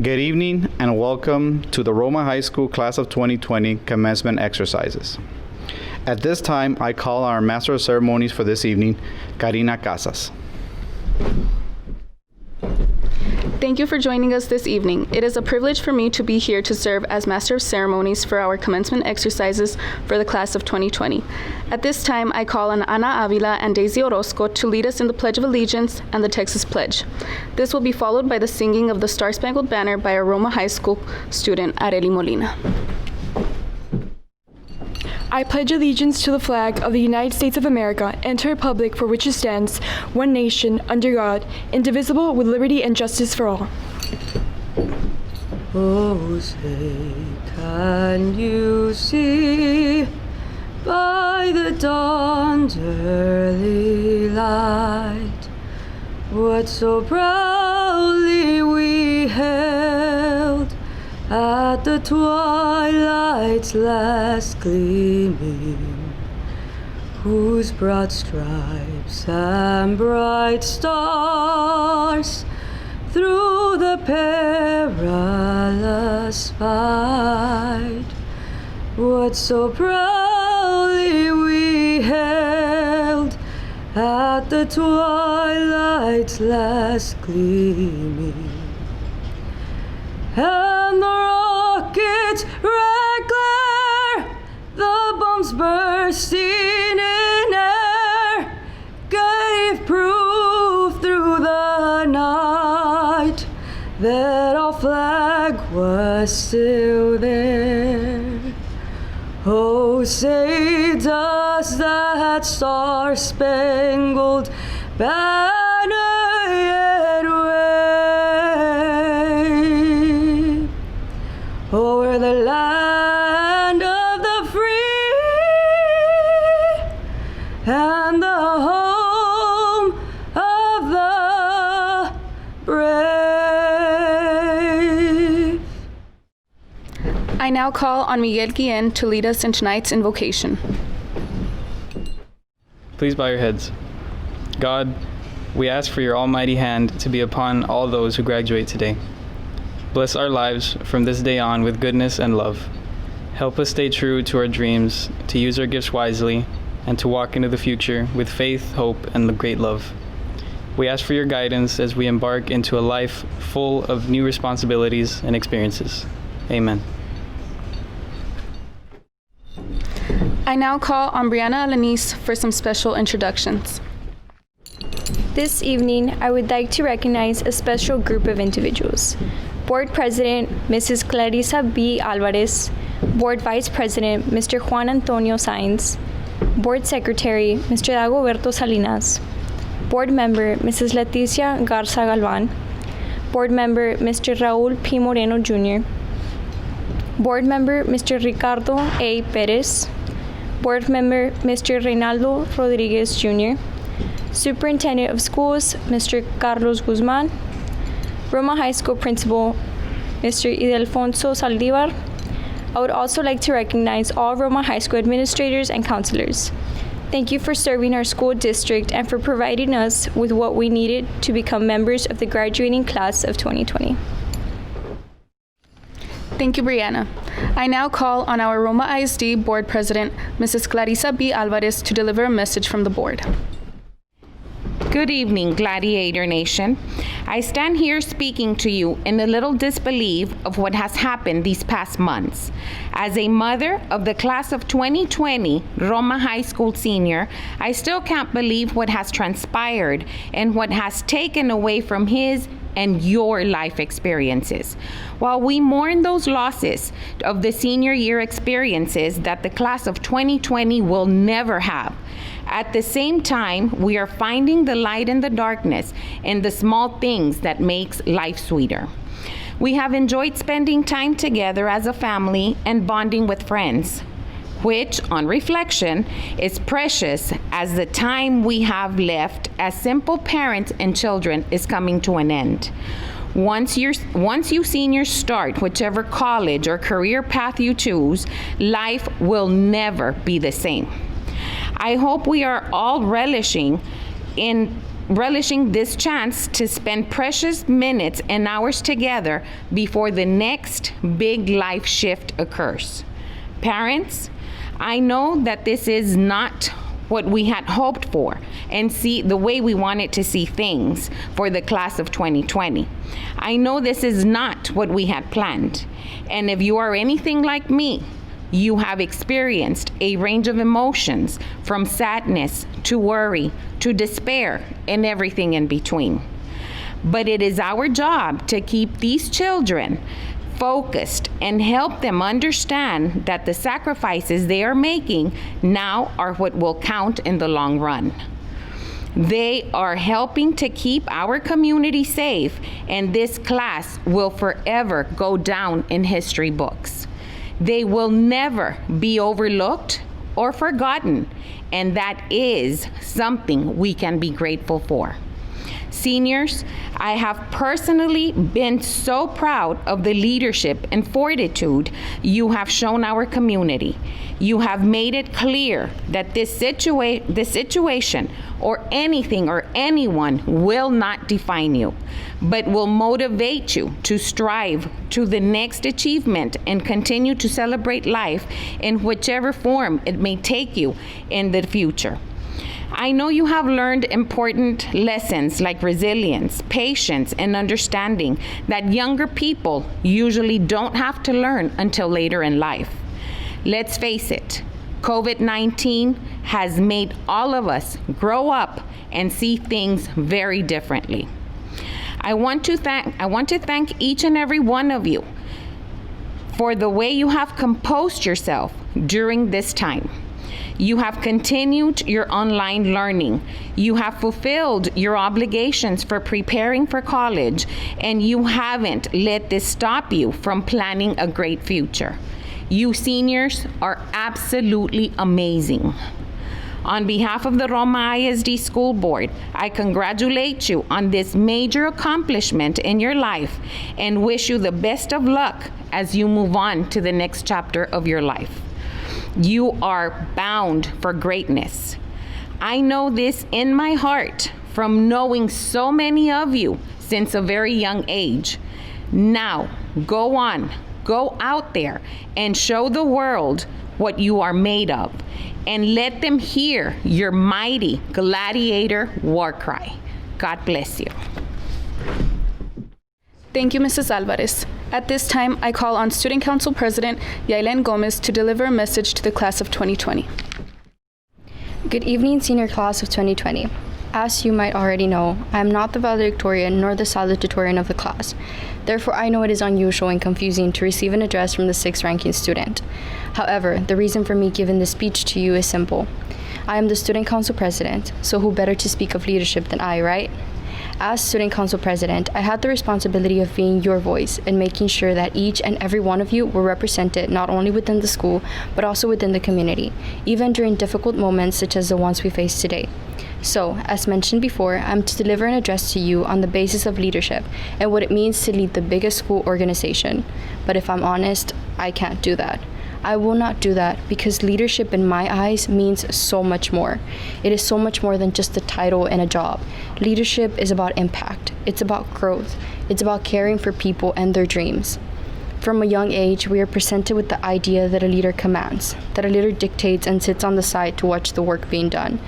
Good evening and welcome to the Roma High School Class of 2020 commencement exercises. At this time, I call our Master of Ceremonies for this evening, Karina Casas. Thank you for joining us this evening. It is a privilege for me to be here to serve as Master of Ceremonies for our commencement exercises for the class of 2020. At this time, I call on Ana Avila and Daisy Orozco to lead us in the Pledge of Allegiance and the Texas Pledge. This will be followed by the singing of the Star-Spangled Banner by a Roma High School student, Areli Molina. I pledge allegiance to the flag of the United States of America and to the republic for which it stands, one nation, under God, indivisible, with liberty and justice for all. Oh, say, can you see by the dawn's early light what so proudly we held at the twilight's last gleaming, whose broad stripes and bright stars through the perilous fight, what so proudly we held at the twilight's last gleaming. And the rocket's red glare, the bombs bursting in air, gave proof through the night that our flag was still there. Oh, say does that star-spangled banner yet wave over the land of the free and the home of the brave? I now call on Miguel Guillen to lead us in tonight's invocation. Please bow your heads. God, we ask for your almighty hand to be upon all those who graduate today. Bless our lives from this day on with goodness and love. Help us stay true to our dreams, to use our gifts wisely, and to walk into the future with faith, hope, and great love. We ask for your guidance as we embark into a life full of new responsibilities and experiences. Amen. I now call on Brianna Alanis for some special introductions. This evening, I would like to recognize a special group of individuals. Board President, Mrs. Clarissa B. Alvarez, Board Vice President, Mr. Juan Antonio Sainz, Board Secretary, Mr. Dagoberto Salinas, Board Member, Mrs. Leticia Garza Galvan, Board Member, Mr. Raul P. Moreno Jr., Board Member, Mr. Ricardo A. Perez, Board Member, Mr. Reynaldo Rodriguez Jr., Superintendent of Schools, Mr. Carlos Guzman, Roma High School Principal, Mr. Idelfonso Saldivar. I would also like to recognize all Roma High School administrators and counselors. Thank you for serving our school district and for providing us with what we needed to become members of the graduating class of 2020. Thank you, Brianna. I now call on our Roma ISD Board President, Mrs. Clarissa B. Alvarez, to deliver a message from the board. Good evening, Gladiator Nation. I stand here speaking to you in a little disbelief of what has happened these past months. As a mother of the class of 2020 Roma High School senior, I still can't believe what has transpired and what has taken away from his and your life experiences. While we mourn those losses of the senior year experiences that the class of 2020 will never have, at the same time, we are finding the light in the darkness and the small things that makes life sweeter. We have enjoyed spending time together as a family and bonding with friends, which, on reflection, is precious as the time we have left as simple parents and children is coming to an end. Once you seniors start whichever college or career path you choose, life will never be the same. I hope we are all relishing in relishing this chance to spend precious minutes and hours together before the next big life shift occurs. Parents, I know that this is not what we had hoped for and see the way we wanted to see things for the class of 2020. I know this is not what we had planned. And if you are anything like me, you have experienced a range of emotions from sadness to worry to despair and everything in between. But it is our job to keep these children focused and help them understand that the sacrifices they are making now are what will count in the long run. They are helping to keep our community safe, and this class will forever go down in history books. They will never be overlooked or forgotten, and that is something we can be grateful for. Seniors, I have personally been so proud of the leadership and fortitude you have shown our community. You have made it clear that this situation or anything or anyone will not define you, but will motivate you to strive to the next achievement and continue to celebrate life in whichever form it may take you in the future. I know you have learned important lessons like resilience, patience, and understanding that younger people usually don't have to learn until later in life. Let's face it, COVID-19 has made all of us grow up and see things very differently. I want to thank each and every one of you for the way you have composed yourself during this time. You have continued your online learning. You have fulfilled your obligations for preparing for college, and you haven't let this stop you from planning a great future. You seniors are absolutely amazing. On behalf of the Roma ISD School Board, I congratulate you on this major accomplishment in your life and wish you the best of luck as you move on to the next chapter of your life. You are bound for greatness. I know this in my heart from knowing so many of you since a very young age. Now, go on, go out there and show the world what you are made of, and let them hear your mighty gladiator war cry. God bless you. Thank you, Mrs. Alvarez. At this time, I call on Student Council President Yailen Gomez to deliver a message to the class of 2020. Good evening, senior class of 2020. As you might already know, I am not the valedictorian nor the salutatorian of the class. Therefore, I know it is unusual and confusing to receive an address from the 6th ranking student. However, the reason for me giving this speech to you is simple. I am the Student Council President, so who better to speak of leadership than I, right? As Student Council President, I had the responsibility of being your voice and making sure that each and every one of you were represented not only within the school, but also within the community, even during difficult moments such as the ones we face today. So, as mentioned before, I'm to deliver an address to you on the basis of leadership and what it means to lead the biggest school organization. But if I'm honest, I can't do that. I will not do that because leadership in my eyes means so much more. It is so much more than just a title and a job. Leadership is about impact. It's about growth. It's about caring for people and their dreams. From a young age, we are presented with the idea that a leader commands, that a leader dictates and sits on the side to watch the work being done.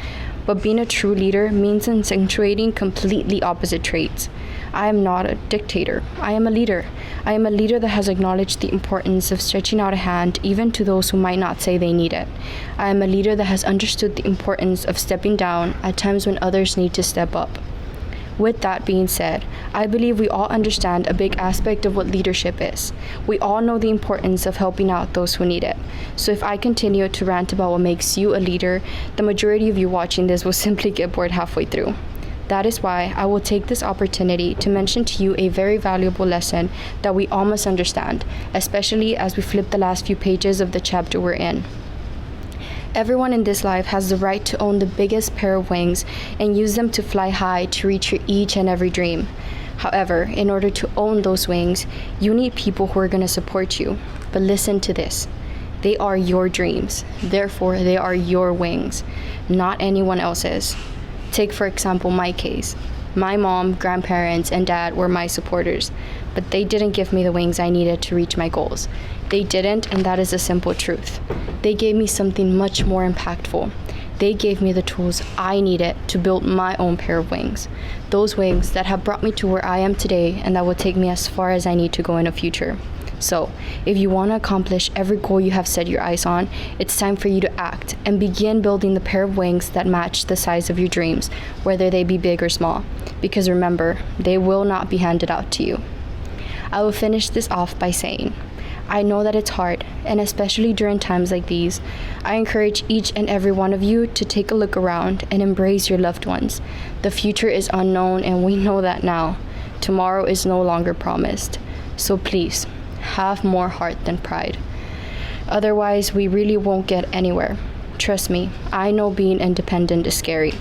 But being a true leader means accentuating completely opposite traits. I am not a dictator. I am a leader. I am a leader that has acknowledged the importance of stretching out a hand even to those who might not say they need it. I am a leader that has understood the importance of stepping down at times when others need to step up. With that being said, I believe we all understand a big aspect of what leadership is. We all know the importance of helping out those who need it. So if I continue to rant about what makes you a leader, the majority of you watching this will simply get bored halfway through. That is why I will take this opportunity to mention to you a very valuable lesson that we all must understand, especially as we flip the last few pages of the chapter we're in. Everyone in this life has the right to own the biggest pair of wings and use them to fly high to reach your each and every dream. However, in order to own those wings, you need people who are going to support you. But listen to this. They are your dreams. Therefore, they are your wings, not anyone else's. Take, for example, my case. My mom, grandparents, and dad were my supporters, but they didn't give me the wings I needed to reach my goals. They didn't, and that is a simple truth. They gave me something much more impactful. They gave me the tools I needed to build my own pair of wings. Those wings that have brought me to where I am today and that will take me as far as I need to go in the future. So, if you want to accomplish every goal you have set your eyes on, it's time for you to act and begin building the pair of wings that match the size of your dreams, whether they be big or small. Because remember, they will not be handed out to you. I will finish this off by saying, I know that it's hard, and especially during times like these, I encourage each and every one of you to take a look around and embrace your loved ones. The future is unknown, and we know that now. Tomorrow is no longer promised. So please, have more heart than pride. Otherwise, we really won't get anywhere. Trust me, I know being independent is scary.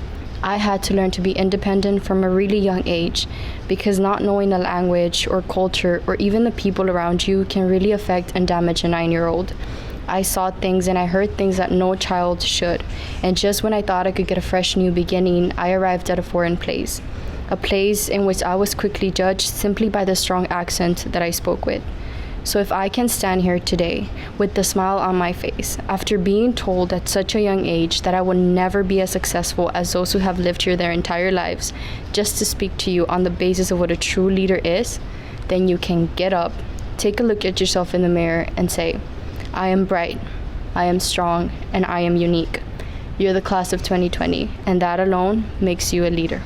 I had to learn to be independent from a really young age because not knowing a language or culture or even the people around you can really affect and damage a 9-year-old. I saw things and I heard things that no child should, and just when I thought I could get a fresh new beginning, I arrived at a foreign place. A place in which I was quickly judged simply by the strong accent that I spoke with. So if I can stand here today with the smile on my face after being told at such a young age that I will never be as successful as those who have lived here their entire lives, just to speak to you on the basis of what a true leader is, then you can get up, take a look at yourself in the mirror and say, I am bright, I am strong, and I am unique. You're the class of 2020, and that alone makes you a leader.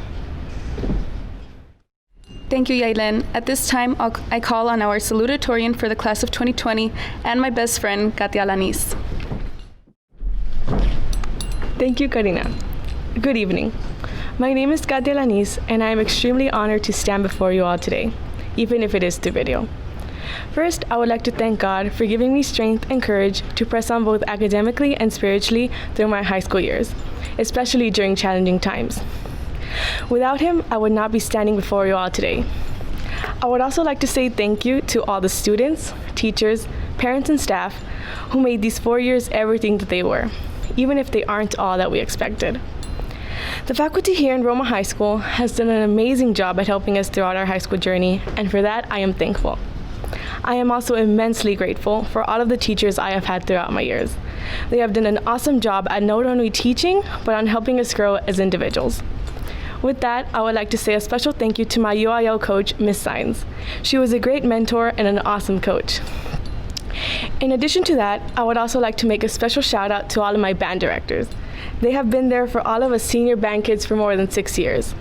Thank you, Yailen. At this time, I call on our salutatorian for the class of 2020 and my best friend, Katia Lanis. Thank you, Karina. Good evening. My name is Katia Lanis, and I am extremely honored to stand before you all today, even if it is through video. First, I would like to thank God for giving me strength and courage to press on both academically and spiritually through my high school years, especially during challenging times. Without him, I would not be standing before you all today. I would also like to say thank you to all the students, teachers, parents, and staff who made these 4 years everything that they were, even if they aren't all that we expected. The faculty here in Roma High School has done an amazing job at helping us throughout our high school journey, and for that, I am thankful. I am also immensely grateful for all of the teachers I have had throughout my years. They have done an awesome job at not only teaching, but on helping us grow as individuals. With that, I would like to say a special thank you to my UIL coach, Miss Sines. She was a great mentor and an awesome coach. In addition to that, I would also like to make a special shout out to all of my band directors. They have been there for all of us senior band kids for more than 6 years.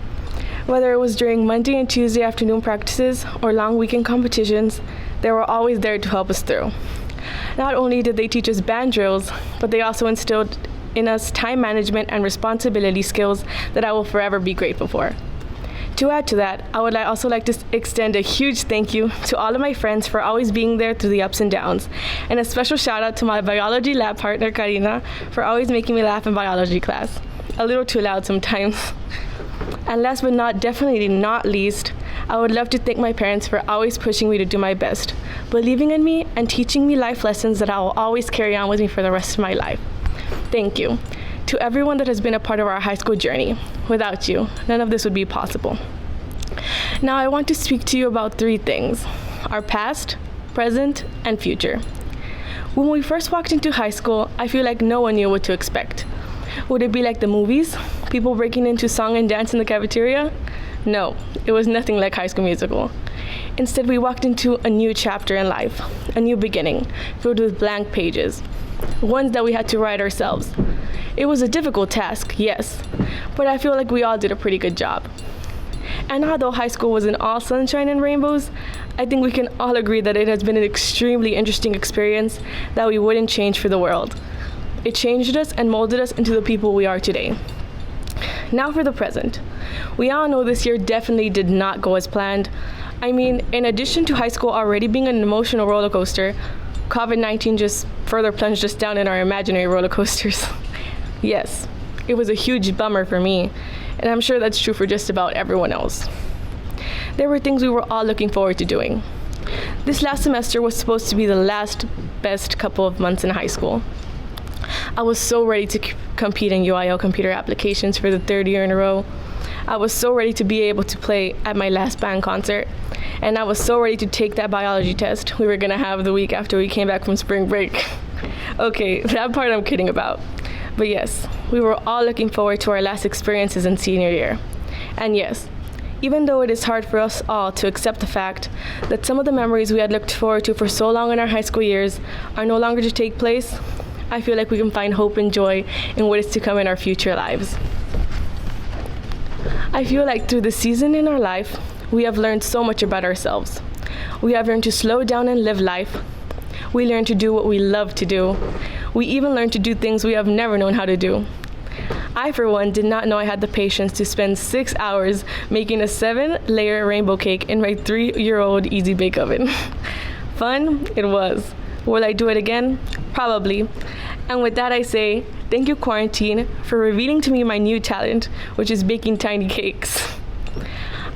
Whether it was during Monday and Tuesday afternoon practices or long weekend competitions, they were always there to help us through. Not only did they teach us band drills, but they also instilled in us time management and responsibility skills that I will forever be grateful for. To add to that, I would also like to extend a huge thank you to all of my friends for always being there through the ups and downs, and a special shout out to my biology lab partner, Karina, for always making me laugh in biology class. A little too loud sometimes. And last but definitely not least, I would love to thank my parents for always pushing me to do my best, believing in me, and teaching me life lessons that I will always carry on with me for the rest of my life. Thank you to everyone that has been a part of our high school journey. Without you, none of this would be possible. Now I want to speak to you about 3 things: our past, present, and future. When we first walked into high school, I feel like no one knew what to expect. Would it be like the movies? People breaking into song and dance in the cafeteria? No, it was nothing like High School Musical. Instead, we walked into a new chapter in life, a new beginning, filled with blank pages, ones that we had to write ourselves. It was a difficult task, yes, but I feel like we all did a pretty good job. And although high school wasn't all sunshine and rainbows, I think we can all agree that it has been an extremely interesting experience that we wouldn't change for the world. It changed us and molded us into the people we are today. Now for the present. We all know this year definitely did not go as planned. I mean, in addition to high school already being an emotional roller coaster, COVID-19 just further plunged us down in our imaginary roller coasters. Yes, it was a huge bummer for me, and I'm sure that's true for just about everyone else. There were things we were all looking forward to doing. This last semester was supposed to be the last best couple of months in high school. I was so ready to compete in UIL computer applications for the third year in a row. I was so ready to be able to play at my last band concert. And I was so ready to take that biology test we were going to have the week after we came back from spring break. Okay, that part I'm kidding about. But yes, we were all looking forward to our last experiences in senior year. And yes, even though it is hard for us all to accept the fact that some of the memories we had looked forward to for so long in our high school years are no longer to take place, I feel like we can find hope and joy in what is to come in our future lives. I feel like through the season in our life, we have learned so much about ourselves. We have learned to slow down and live life. We learned to do what we love to do. We even learned to do things we have never known how to do. I, for one, did not know I had the patience to spend 6 hours making a 7-layer rainbow cake in my 3-year-old Easy Bake Oven. Fun? It was. Will I do it again? Probably. And with that I say, thank you, quarantine, for revealing to me my new talent, which is baking tiny cakes.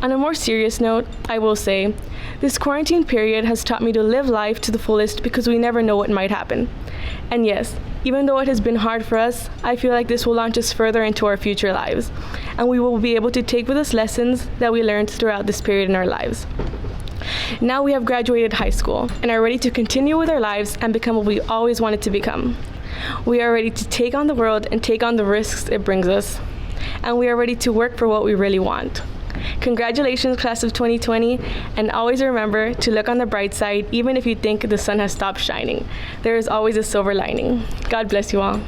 On a more serious note, I will say, this quarantine period has taught me to live life to the fullest because we never know what might happen. And yes, even though it has been hard for us, I feel like this will launch us further into our future lives, and we will be able to take with us lessons that we learned throughout this period in our lives. Now we have graduated high school and are ready to continue with our lives and become what we always wanted to become. We are ready to take on the world and take on the risks it brings us. And we are ready to work for what we really want. Congratulations, class of 2020, and always remember to look on the bright side even if you think the sun has stopped shining. There is always a silver lining. God bless you all.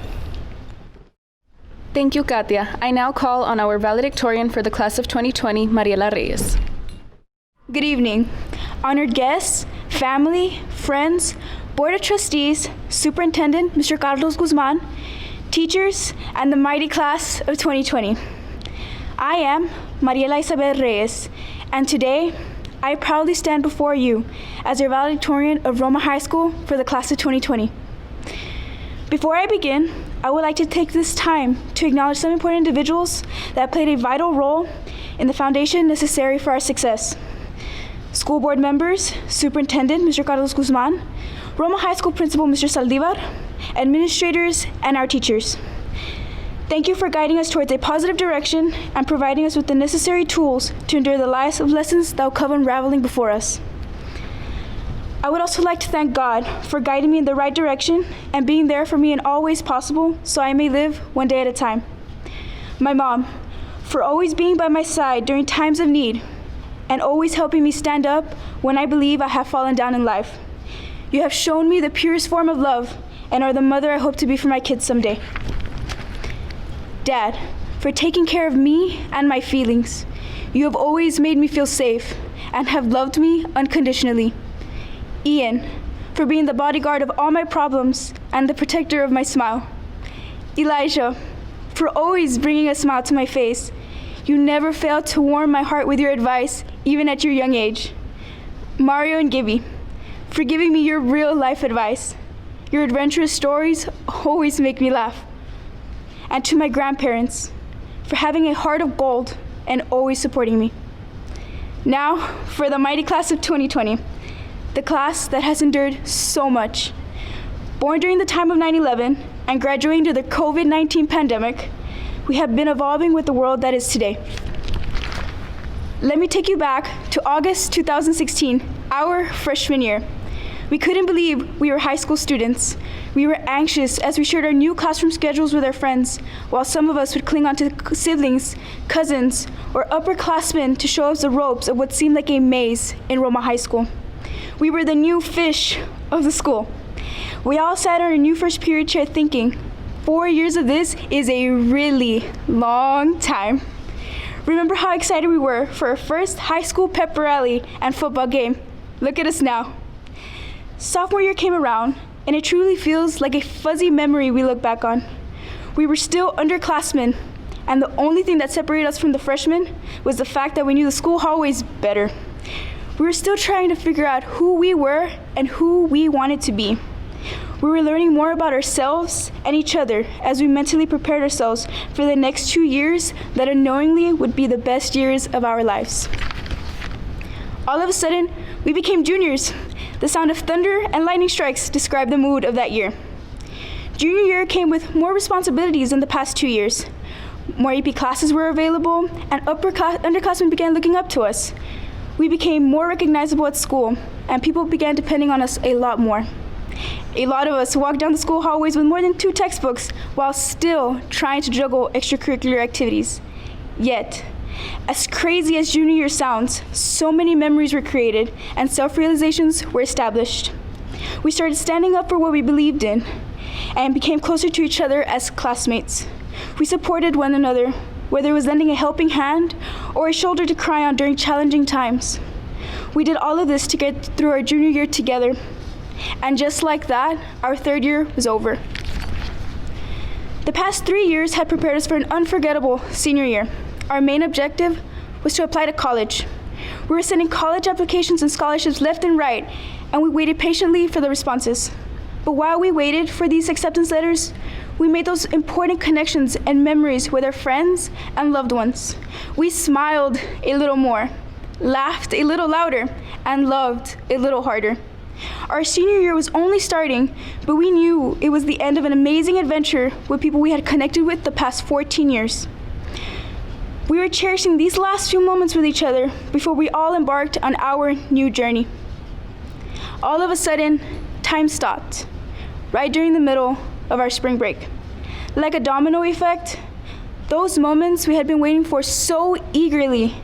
Thank you, Katia. I now call on our valedictorian for the class of 2020, Mariela Reyes. Good evening, honored guests, family, friends, Board of Trustees, Superintendent Mr. Carlos Guzman, teachers, and the mighty class of 2020. I am Mariela Isabel Reyes, and today I proudly stand before you as your valedictorian of Roma High School for the class of 2020. Before I begin, I would like to take this time to acknowledge some important individuals that played a vital role in the foundation necessary for our success. School board members, Superintendent Mr. Carlos Guzman, Roma High School Principal Mr. Saldivar, administrators, and our teachers. Thank you for guiding us towards a positive direction and providing us with the necessary tools to endure the lives of lessons that will come unraveling before us. I would also like to thank God for guiding me in the right direction and being there for me in all ways possible so I may live one day at a time. My mom, for always being by my side during times of need and always helping me stand up when I believe I have fallen down in life. You have shown me the purest form of love and are the mother I hope to be for my kids someday. Dad, for taking care of me and my feelings. You have always made me feel safe and have loved me unconditionally. Ian, for being the bodyguard of all my problems and the protector of my smile. Elijah, for always bringing a smile to my face. You never failed to warm my heart with your advice, even at your young age. Mario and Gibby, for giving me your real life advice. Your adventurous stories always make me laugh. And to my grandparents, for having a heart of gold and always supporting me. Now, for the mighty class of 2020, the class that has endured so much. Born during the time of 9/11 and graduating to the COVID-19 pandemic, we have been evolving with the world that is today. Let me take you back to August 2016, our freshman year. We couldn't believe we were high school students. We were anxious as we shared our new classroom schedules with our friends, while some of us would cling on to siblings, cousins, or upperclassmen to show us the ropes of what seemed like a maze in Roma High School. We were the new fish of the school. We all sat on our new first period chair thinking, 4 years of this is a really long time. Remember how excited we were for our first high school pep rally and football game. Look at us now. Sophomore year came around, and it truly feels like a fuzzy memory we look back on. We were still underclassmen, and the only thing that separated us from the freshmen was the fact that we knew the school hallways better. We were still trying to figure out who we were and who we wanted to be. We were learning more about ourselves and each other as we mentally prepared ourselves for the next 2 years that unknowingly would be the best years of our lives. All of a sudden, we became juniors. The sound of thunder and lightning strikes described the mood of that year. Junior year came with more responsibilities than the past 2 years. More AP classes were available, and underclassmen began looking up to us. We became more recognizable at school, and people began depending on us a lot more. A lot of us walked down the school hallways with more than 2 textbooks while still trying to juggle extracurricular activities. Yet, as crazy as junior year sounds, so many memories were created and self-realizations were established. We started standing up for what we believed in and became closer to each other as classmates. We supported one another, whether it was lending a helping hand or a shoulder to cry on during challenging times. We did all of this to get through our junior year together. And just like that, our 3rd year was over. The past 3 years had prepared us for an unforgettable senior year. Our main objective was to apply to college. We were sending college applications and scholarships left and right, and we waited patiently for the responses. But while we waited for these acceptance letters, we made those important connections and memories with our friends and loved ones. We smiled a little more, laughed a little louder, and loved a little harder. Our senior year was only starting, but we knew it was the end of an amazing adventure with people we had connected with the past 14 years. We were cherishing these last few moments with each other before we all embarked on our new journey. All of a sudden, time stopped, right during the middle of our spring break. Like a domino effect, those moments we had been waiting for so eagerly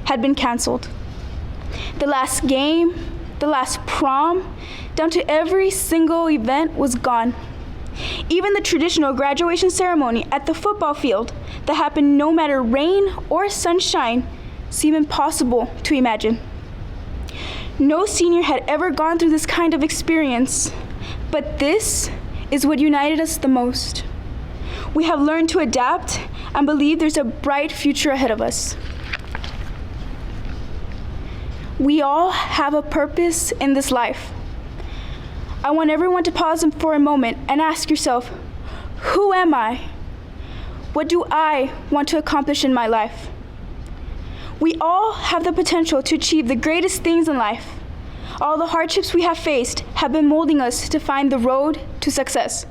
had been canceled. The last game, the last prom, down to every single event was gone. Even the traditional graduation ceremony at the football field that happened no matter rain or sunshine seemed impossible to imagine. No senior had ever gone through this kind of experience, but this is what united us the most. We have learned to adapt and believe there's a bright future ahead of us. We all have a purpose in this life. I want everyone to pause for a moment and ask yourself, who am I? What do I want to accomplish in my life? We all have the potential to achieve the greatest things in life. All the hardships we have faced have been molding us to find the road to success.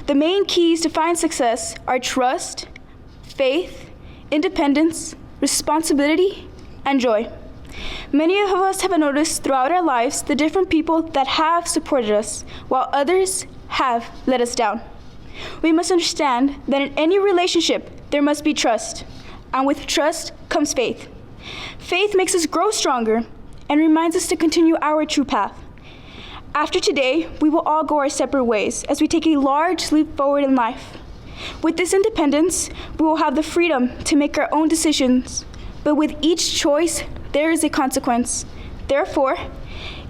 The main keys to find success are trust, faith, independence, responsibility, and joy. Many of us have noticed throughout our lives the different people that have supported us, while others have let us down. We must understand that in any relationship, there must be trust, and with trust comes faith. Faith makes us grow stronger and reminds us to continue our true path. After today, we will all go our separate ways as we take a large leap forward in life. With this independence, we will have the freedom to make our own decisions, but with each choice, there is a consequence. Therefore,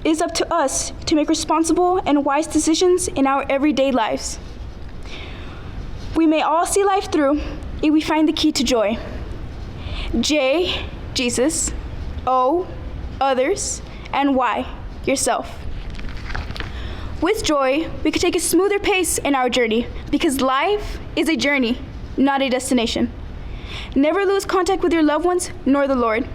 it is up to us to make responsible and wise decisions in our everyday lives. We may all see life through if we find the key to joy. J, Jesus. O, others. And Y, yourself. With joy, we can take a smoother pace in our journey because life is a journey, not a destination. Never lose contact with your loved ones nor the Lord.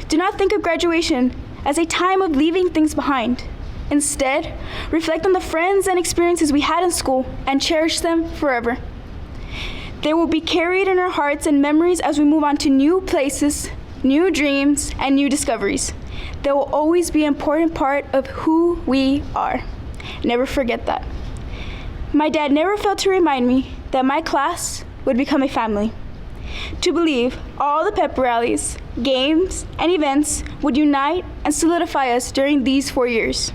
Do not think of graduation as a time of leaving things behind. Instead, reflect on the friends and experiences we had in school and cherish them forever. They will be carried in our hearts and memories as we move on to new places, new dreams, and new discoveries. They will always be an important part of who we are. Never forget that. My dad never failed to remind me that my class would become a family. To believe all the pep rallies, games, and events would unite and solidify us during these 4 years.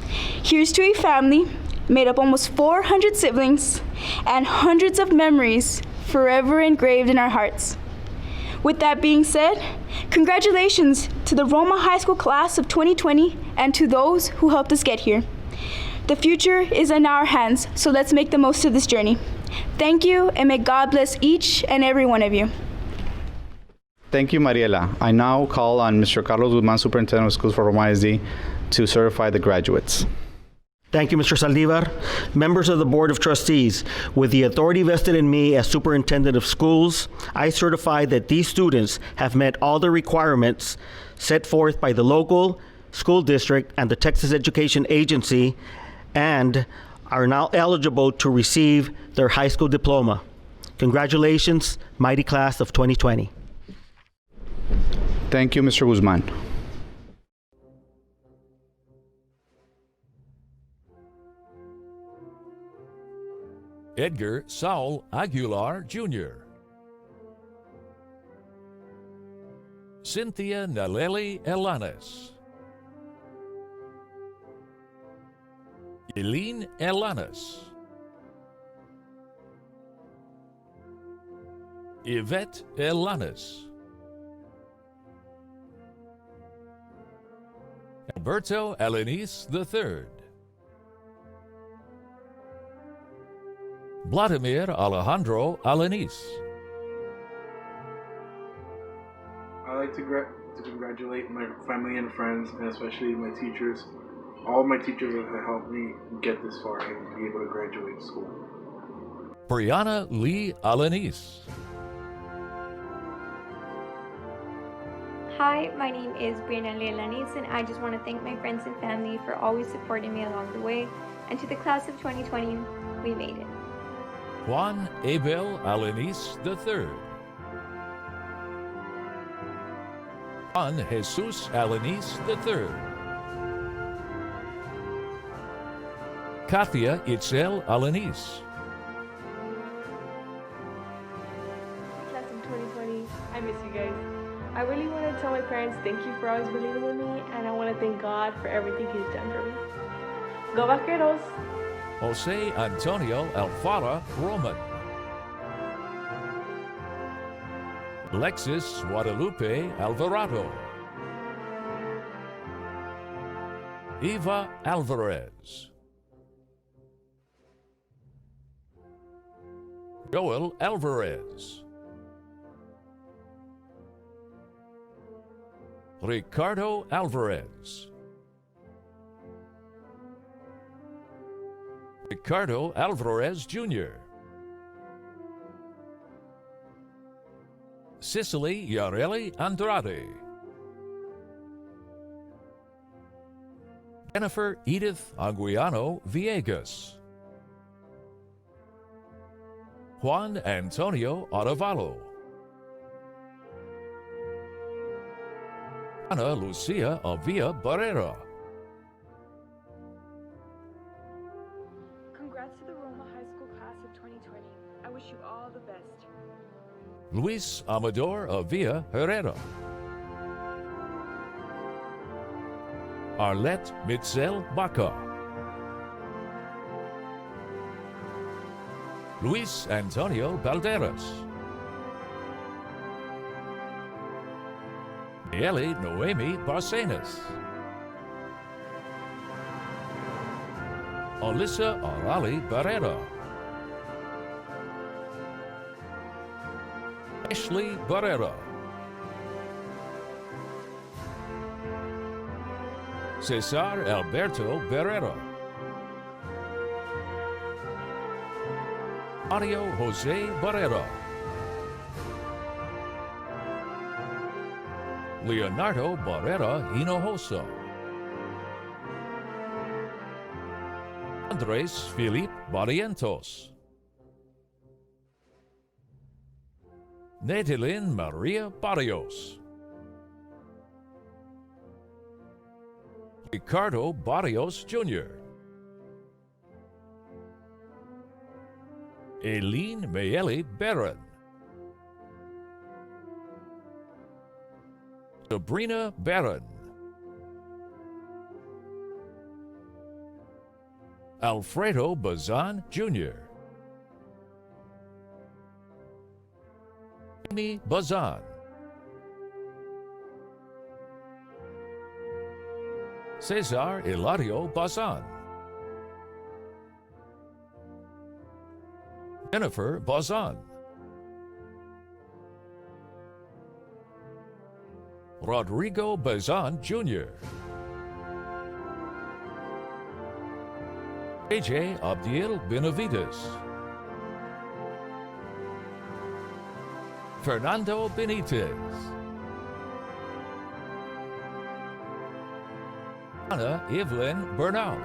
Here's to a family made up almost 400 siblings and hundreds of memories forever engraved in our hearts. With that being said, congratulations to the Roma High School class of 2020 and to those who helped us get here. The future is in our hands, so let's make the most of this journey. Thank you, and may God bless each and every one of you. Thank you, Mariela. I now call on Mr. Carlos Guzman, Superintendent of Schools for Roma ISD, to certify the graduates. Thank you, Mr. Saldivar. Members of the Board of Trustees, with the authority vested in me as Superintendent of Schools, I certify that these students have met all the requirements set forth by the local school district and the Texas Education Agency, and are now eligible to receive their high school diploma. Congratulations, mighty class of 2020. Thank you, Mr. Guzman. Edgar Saul Aguilar, Jr. Cynthia Naleli Elanes. Eileen Elanes. Yvette Elanes. Alberto Alanis III. Vladimir Alejandro Alanis. I'd like to congratulate my family and friends, and especially my teachers. All my teachers have helped me get this far and be able to graduate school. Brianna Lee Alanis. Hi, my name is Brianna Lee Alanis, and I just want to thank my friends and family for always supporting me along the way. And to the class of 2020, we made it. Juan Abel Alanis III. Juan Jesus Alanis III. Katia Itzel Alanis. Class of 2020, I miss you guys. I really want to tell my parents thank you for always believing in me, and I want to thank God for everything He's done for me. Go Vaqueros! Jose Antonio Alfara Roman. Alexis Guadalupe Alvarado. Eva Alvarez. Joel Alvarez. Ricardo Alvarez. Ricardo Alvarez Jr. Cicely Yareli Andrade. Jennifer Edith Aguiano Villegas. Juan Antonio Arevalo. Ana Lucia Avia Barrera. Congrats to the Roma High School class of 2020. I wish you all the best. Luis Amador Avia Herrera. Arlette Mitzel Baca. Luis Antonio Balderas. Miele Noemi Barcenas. Alyssa Arali Barrera. Ashley Barrera. Cesar Alberto Barrera. Mario Jose Barrera. Leonardo Barrera Hinojosa. Andres Felipe Barrientos. Nedelin Maria Barrios. Ricardo Barrios Jr. Eileen Mayeli Barron. Sabrina Barron. Alfredo Bazan Jr. Amy Bazan. Cesar Hilario Bazan. Jennifer Bazan. Rodrigo Bazan Jr. AJ Abdiel Benavides. Fernando Benitez. Anna Evelyn Bernal.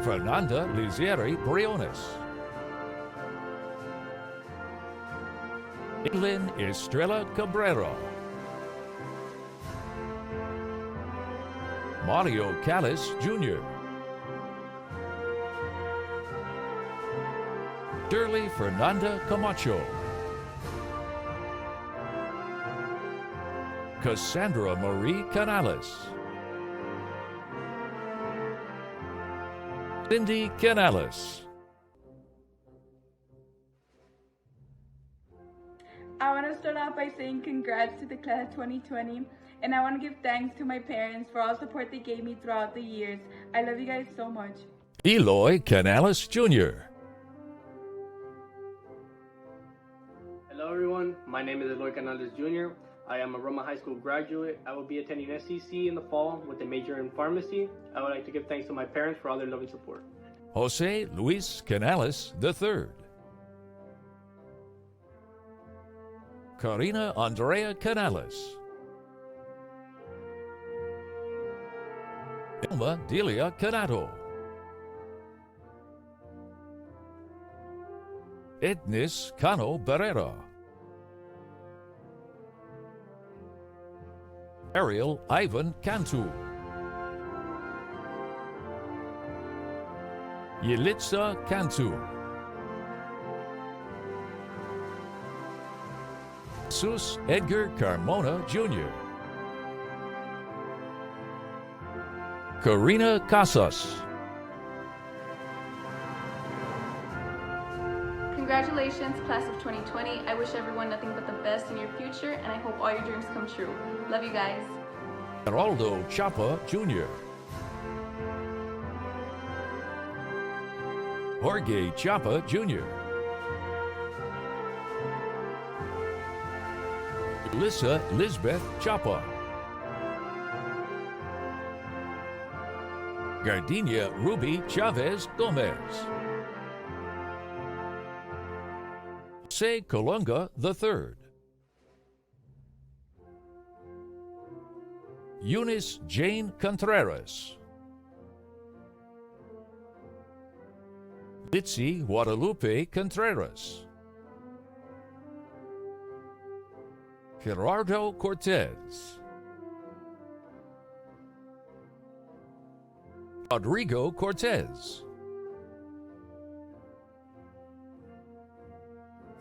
Fernanda Lizieri Briones. Evelyn Estrella Cabrera. Mario Callis Jr. Shirley Fernanda Camacho. Cassandra Marie Canales. Cindy Canales. I want to start off by saying congrats to the class 2020, and I want to give thanks to my parents for all support they gave me throughout the years. I love you guys so much. Eloy Canales Jr. Hello everyone, my name is Eloy Canales Jr. I am a Roma High School graduate. I will be attending SCC in the fall with a major in pharmacy. I would like to give thanks to my parents for all their love and support. Jose Luis Canales III. Karina Andrea Canales. Ilma Delia Canato. Ednis Cano Barrera. Ariel Ivan Cantu. Yelitsa Cantu. Jesus Edgar Carmona Jr. Karina Casas. Congratulations, class of 2020. I wish everyone nothing but the best in your future, and I hope all your dreams come true. Love you guys. Geraldo Chapa Jr. Jorge Chapa Jr. Alyssa Lisbeth Chapa. Gardenia Ruby Chavez Gomez. Jose Colunga III. Eunice Jane Contreras. Litzy Guadalupe Contreras. Gerardo Cortez. Rodrigo Cortez.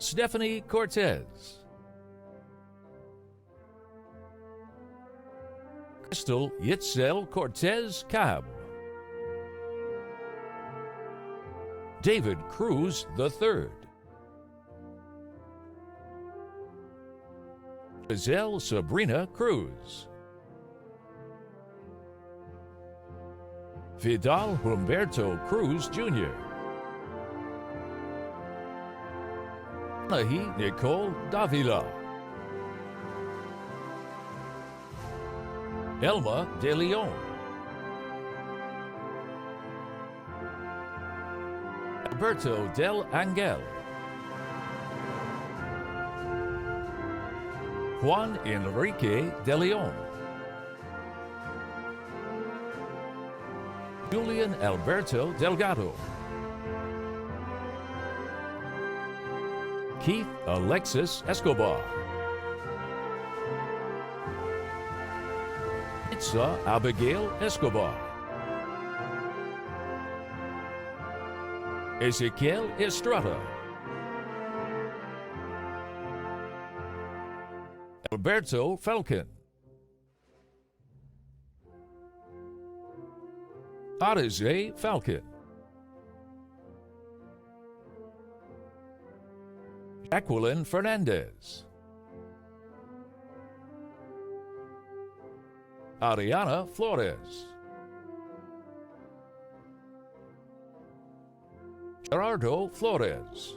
Stephanie Cortez. Crystal Yitzel Cortez Cab. David Cruz III. Giselle Sabrina Cruz. Vidal Humberto Cruz Jr. Anahi Nicole Davila. Elma De Leon. Alberto Del Angel. Juan Enrique De Leon. Julian Alberto Delgado. Keith Alexis Escobar. Itza Abigail Escobar. Ezequiel Estrada. Alberto Falcon. Arize Falcon. Jacqueline Fernandez. Ariana Flores. Gerardo Flores.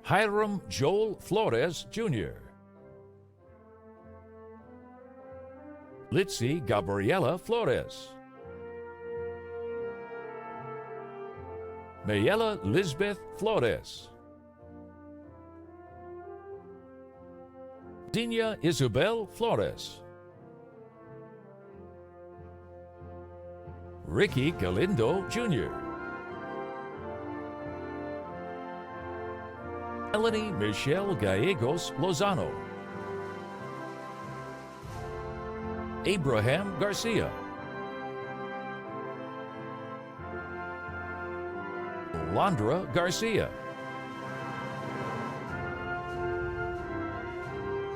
Hiram Joel Flores Jr. Litzy Gabriela Flores. Mayela Lisbeth Flores. Dina Isabel Flores. Ricky Galindo Jr., Melanie Michelle Gallegos Lozano, Abraham Garcia, Londra Garcia,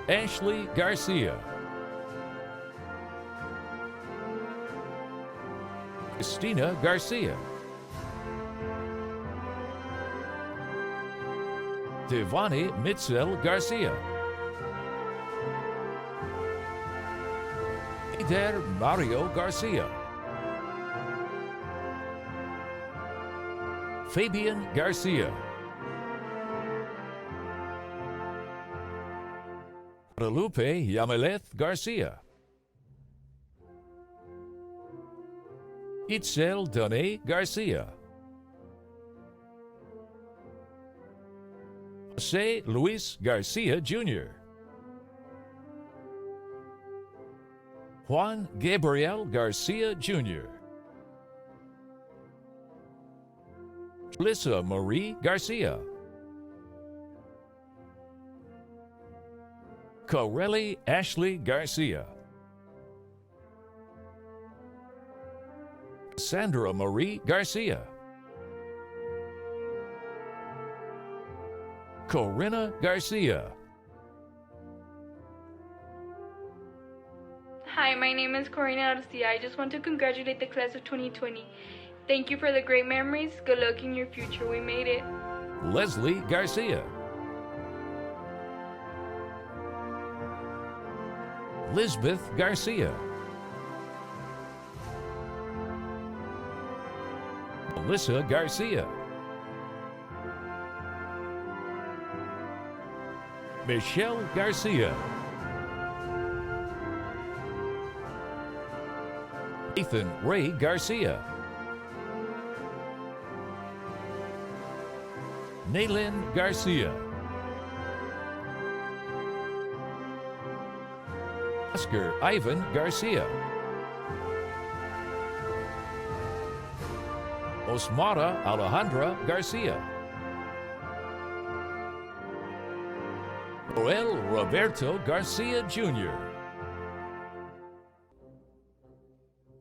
Ashley Garcia, Christina Garcia, Devani Mitzel Garcia, Eder Mario Garcia, Fabian Garcia, Guadalupe Yameleth Garcia, Itzel Done Garcia, Jose Luis Garcia Jr., Juan Gabriel Garcia Jr., Lisa Marie Garcia, Corelli Ashley Garcia, Sandra Marie Garcia, Corinna Garcia, Hi, my name is Corina Garcia. I just want to congratulate the class of 2020. Thank you for the great memories. Good luck in your future. We made it. Leslie Garcia, Lisbeth Garcia, Melissa Garcia, Michelle Garcia, Ethan Ray Garcia, Naylin Garcia, Oscar Ivan Garcia, Osmara Alejandra Garcia, Joel Roberto Garcia Jr.,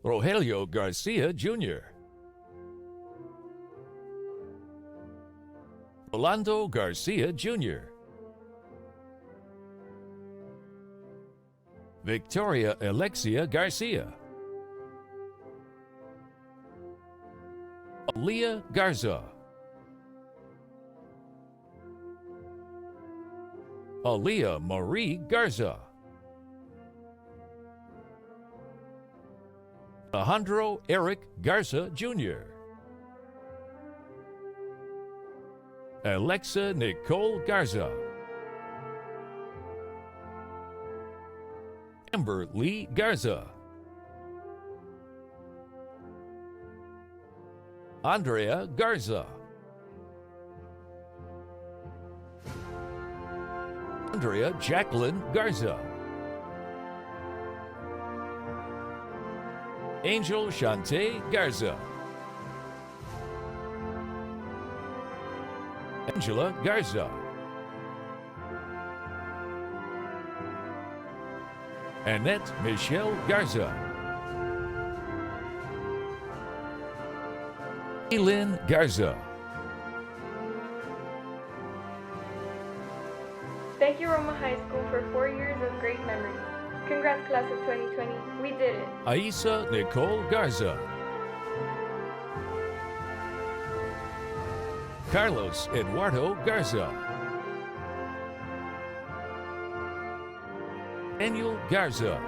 Rogelio Garcia Jr., Rolando Garcia Jr., Victoria Alexia Garcia, Aaliyah Garza, Aaliyah Marie Garza, Alejandro Eric Garza Jr., Alexa Nicole Garza, Amber Lee Garza, Andrea Garza, Andrea Jacqueline Garza, Angel Shante Garza, Angela Garza, Annette Michelle Garza, Elin Garza. Thank you, Roma High School, for 4 years of great memories. Congrats, class of 2020. We did it. Aisa Nicole Garza, Carlos Eduardo Garza, Daniel Garza,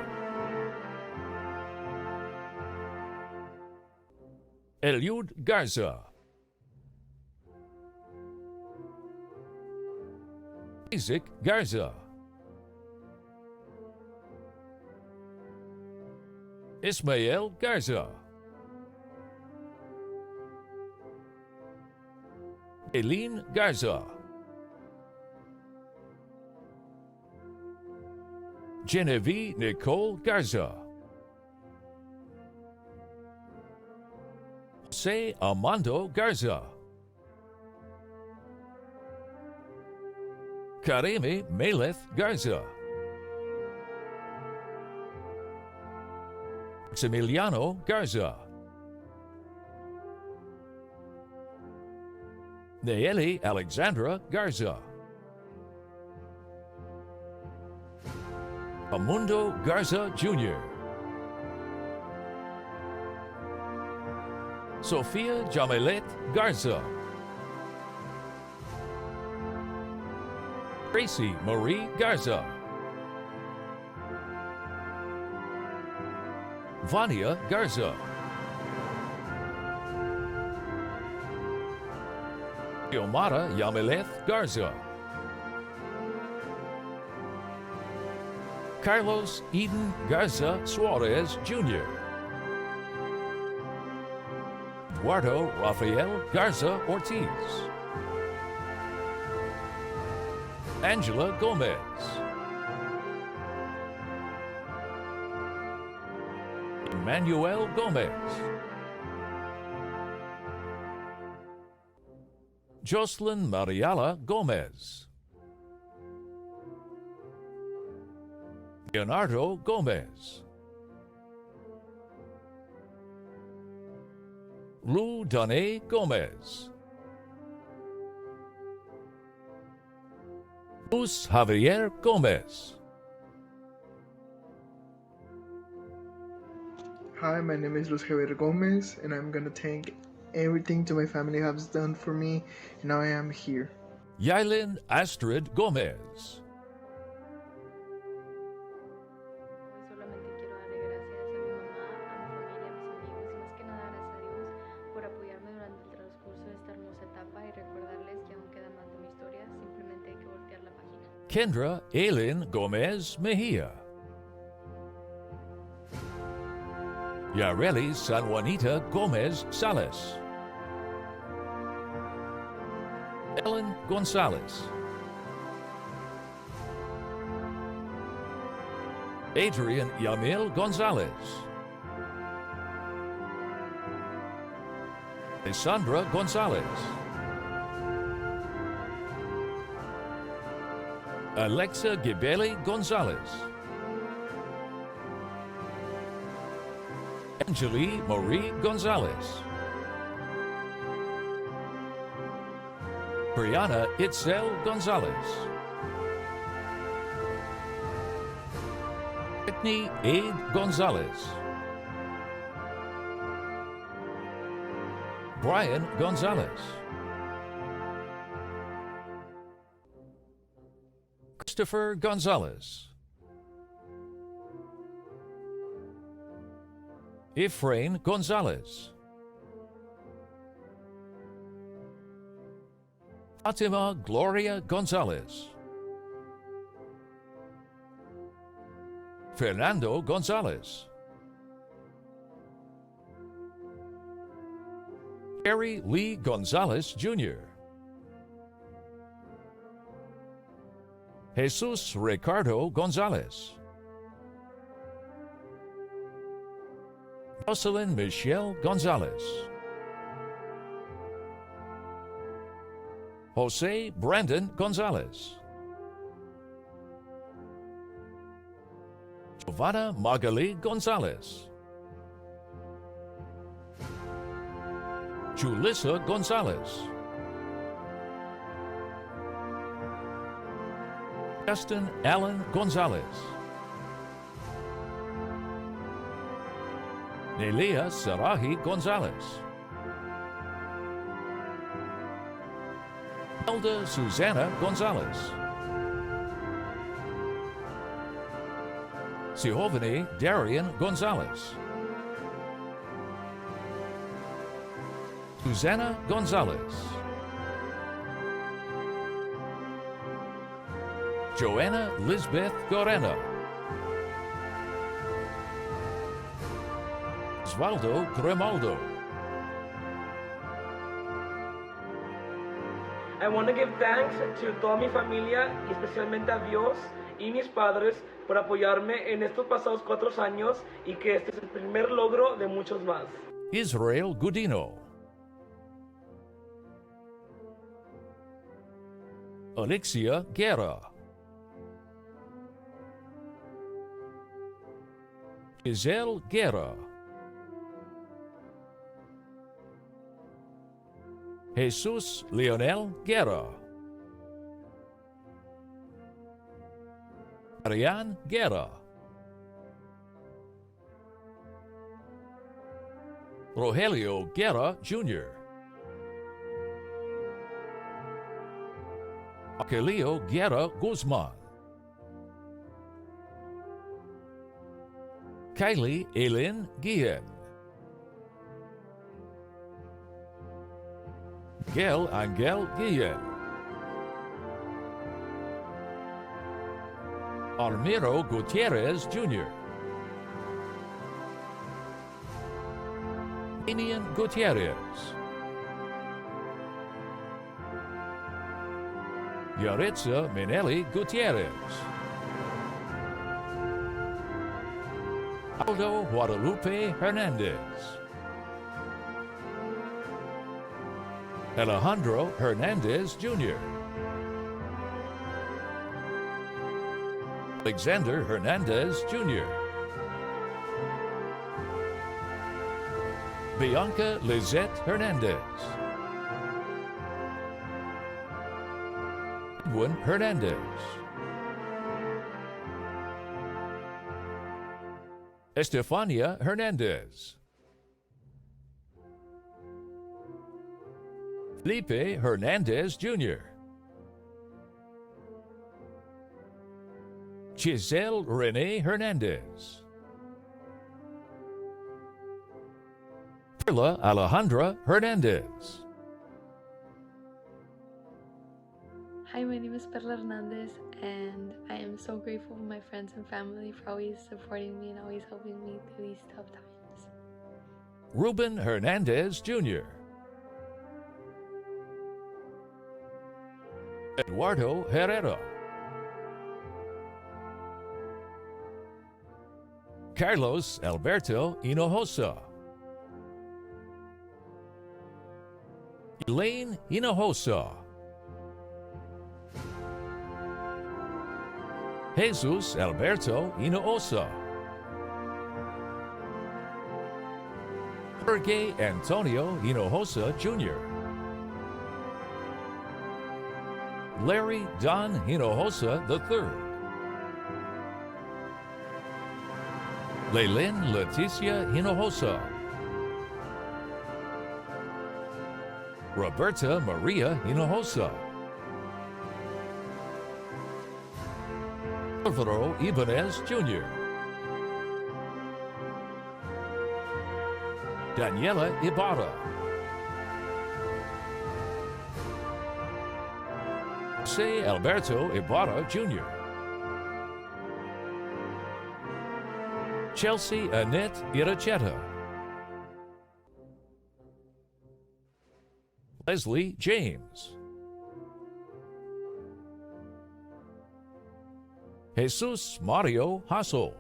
Eliud Garza, Isaac Garza, Ismael Garza, Eileen Garza, Genevieve Nicole Garza, Jose Armando Garza, Karime Meleth Garza, Maximiliano Garza, Nayeli Alexandra Garza, Amundo Garza Jr., Sofia Jamilet Garza, Tracy Marie Garza, Vania Garza, Yomara Yameleth Garza, Carlos Eden Garza Suarez Jr., Eduardo Rafael Garza Ortiz, Angela Gomez, Emmanuel Gomez, Jocelyn Mariala Gomez, Leonardo Gomez, Lou Dane Gomez, Luz Javier Gomez. Hi, my name is Luz Javier Gomez, and I'm gonna thank everything to my family has done for me, and now I am here. Yailin Astrid Gomez, Kendra Aileen Gomez Mejia, Yareli San Juanita Gomez Salas, Ellen Gonzalez, Adrian Yamil Gonzalez, Alessandra Gonzalez, Alexa Gibeli Gonzalez, Angeli Marie Gonzalez, Brianna Itzel Gonzalez, Whitney Aid Gonzalez, Brian Gonzalez, Christopher Gonzalez, Efrain Gonzalez, Fatima Gloria Gonzalez, Fernando Gonzalez, Gary Lee Gonzalez Jr., Jesus Ricardo Gonzalez, Jocelyn Michelle Gonzalez, Jose Brandon Gonzalez, Giovanna Magali Gonzalez, Julissa Gonzalez, Justin Allen Gonzalez, Nelia Sarahi Gonzalez, Elda Susanna Gonzalez, Sihovane Darian Gonzalez, Susanna Gonzalez, Joanna Lisbeth Gorena, Osvaldo Grimaldo. I want to give thanks to toda mi familia y especialmente a Dios y mis padres por apoyarme en estos pasados 4 años y que este es el primer logro de muchos más. Israel Gudino, Alexia Guerra, Giselle Guerra, Jesus Leonel Guerra, Ariane Guerra, Rogelio Guerra Jr., Aquilio Guerra Guzman, Kylie Eileen Guillen, Miguel Angel Guillen, Armiro Gutierrez Jr., Damian Gutierrez, Yaritza Minelli Gutierrez, Aldo Guadalupe Hernandez, Alejandro Hernandez Jr., Alexander Hernandez Jr., Bianca Lizette Hernandez, Edwin Hernandez, Estefania Hernandez, Felipe Hernandez Jr., Giselle Rene Hernandez, Perla Alejandra Hernandez, Hi, my name is Perla Hernandez, and I am so grateful for my friends and family for always supporting me and always helping me through these tough times. Ruben Hernandez Jr., Eduardo Herrera, Carlos Alberto Hinojosa, Elaine Hinojosa, Jesus Alberto Hinojosa, Jorge Antonio Hinojosa Jr., Larry Don Hinojosa III, Leilyn Leticia Hinojosa, Roberta Maria Hinojosa, Alvaro Ibanez Jr., Daniela Ibarra, Jose Alberto Ibarra Jr., Chelsea Annette Iracheta, Leslie James, Jesus Mario Hassel,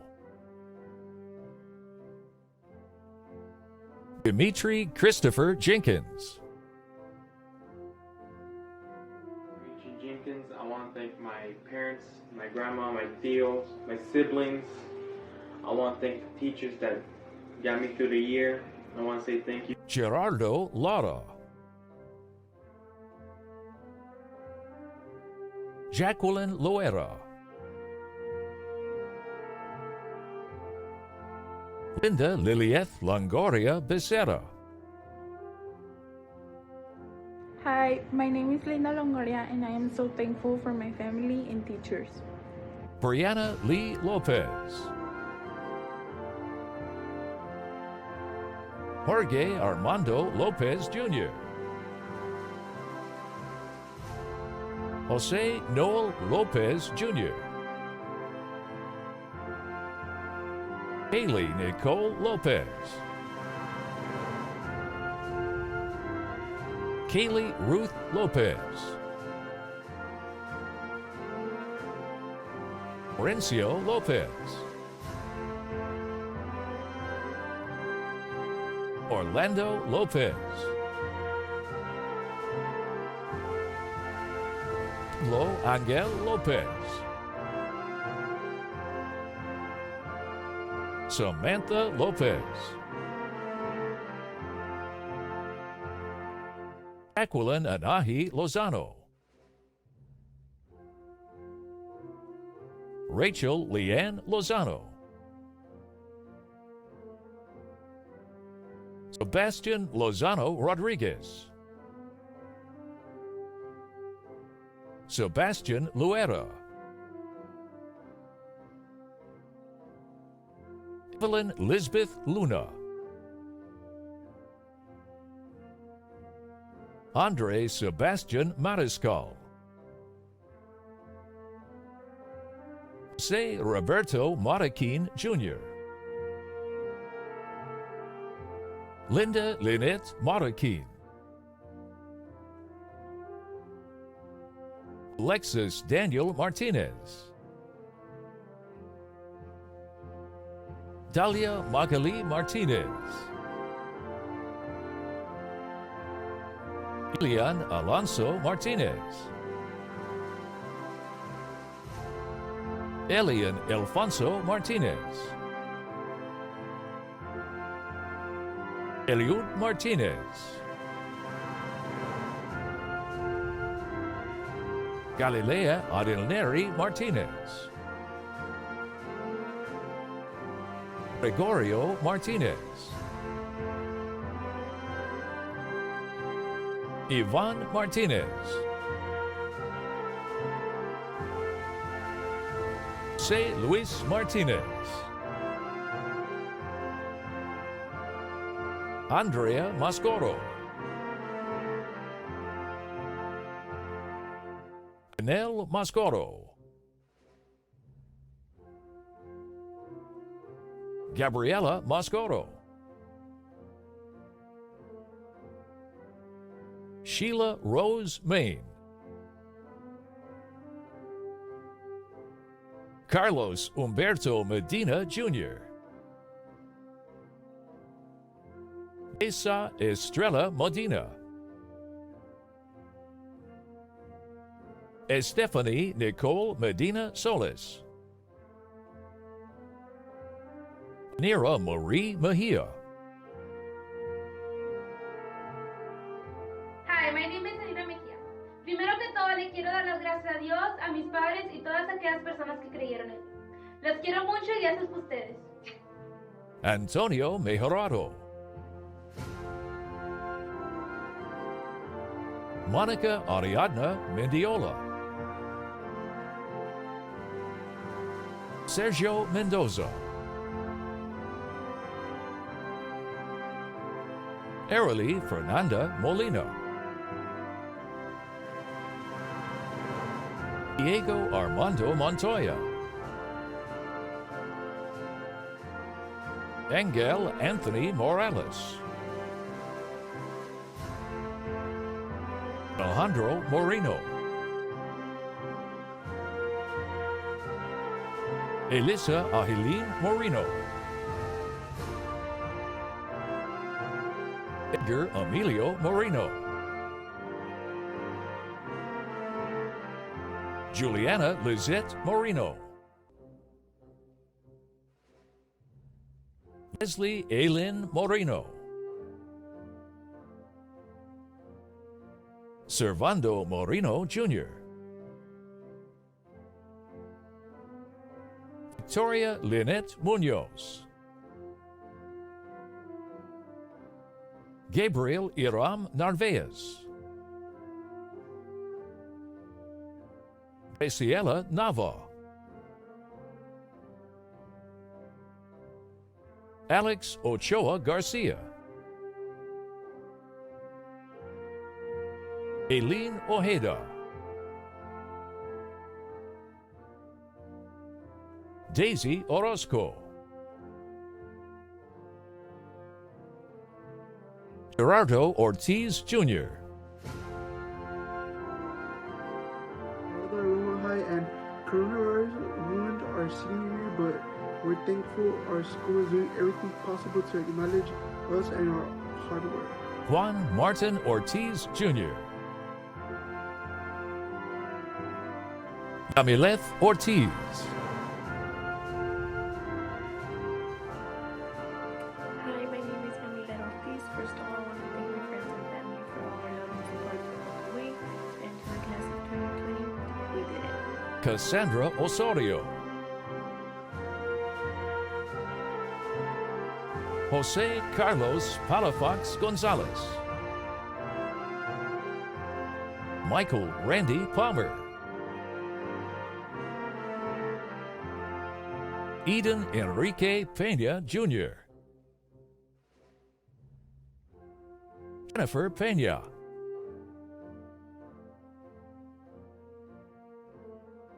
Dimitri Christopher Jenkins, Jenkins. I want to thank my parents, my grandma, my tios, my siblings. I want to thank the teachers that got me through the year. I want to say thank you. Gerardo Lara, Jacqueline Loera, Linda Lilieth Longoria Becerra, Hi, my name is Linda Longoria, and I am so thankful for my family and teachers. Brianna Lee Lopez, Jorge Armando Lopez Jr., Jose Noel Lopez Jr., Haley Nicole Lopez, Kaylee Ruth Lopez, Mauricio Lopez, Orlando Lopez. Lo Angel Lopez. Samantha Lopez. Jacqueline Anahi Lozano. Rachel Leanne Lozano. Sebastian Lozano Rodriguez. Sebastian Luera. Evelyn Lisbeth Luna. Andre Sebastian Mariscal. Jose Roberto Maraquin Jr. Linda Lynette Maraquin. Alexis Daniel Martinez. Dalia Magali Martinez. Elian Alonso Martinez. Elian Alfonso Martinez. Eliud Martinez. Galilea Adelneri Martinez. Gregorio Martinez. Ivan Martinez. Jose Luis Martinez. Andrea Mascoro. Nel Mascoro. Gabriela Mascoro. Sheila Rose Main. Carlos Humberto Medina Jr. Esa Estrella Medina. Estefany Nicole Medina Solis. Nira Marie Mejia. Hi, my name is Nira Mejia. Primero que todo, le quiero dar las gracias a Dios, a mis padres y todas aquellas personas que creyeron en mí. Los quiero mucho y gracias por ustedes. Antonio Mejorado. Monica Ariadna Mendiola. Sergio Mendoza. Arely Fernanda Molina. Diego Armando Montoya. Angel Anthony Morales. Alejandro Moreno. Elisa Angeline Moreno. Edgar Emilio Moreno. Juliana Lizette Moreno. Leslie Aylin Moreno. Servando Moreno Jr. Victoria Lynette Munoz. Gabriel Iram Narvaez. Graciela Nava. Alex Ochoa Garcia. Aileen Ojeda. Daisy Orozco. Gerardo Ortiz Jr. Although Roma High and coronavirus ruined our senior year, but we're thankful our school is doing everything possible to acknowledge us and our hard work. Juan Martin Ortiz Jr. Yamileth Ortiz. Hi, my name is Yamileth Ortiz. First of all, I want to thank my friends and family for all their love and support throughout the way. And to the class of 2020, we did it. Cassandra Osorio. Jose Carlos Palafox Gonzalez. Michael Randy Palmer. Eden Enrique Pena Jr. Jennifer Pena.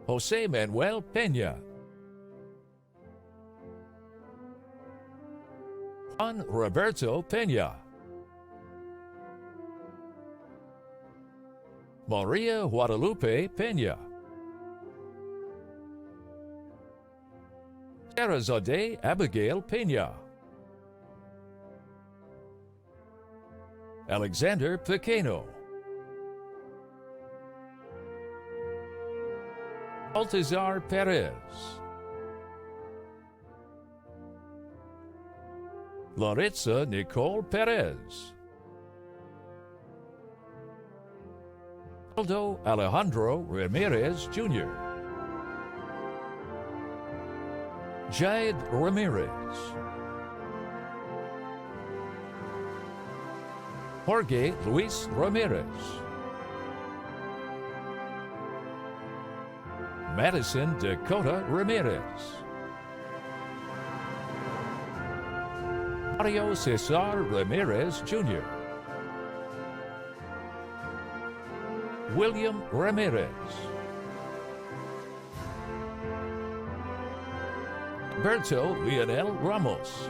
Jose Manuel Pena. Juan Roberto Pena. Maria Guadalupe Pena. Sherazade Abigail Pena. Alexander Pequeno. Baltazar Perez. Laritza Nicole Perez. Aldo Alejandro Ramirez Jr. Jade Ramirez. Jorge Luis Ramirez. Madison Dakota Ramirez. Mario Cesar Ramirez Jr. William Ramirez. Berto Leonel Ramos.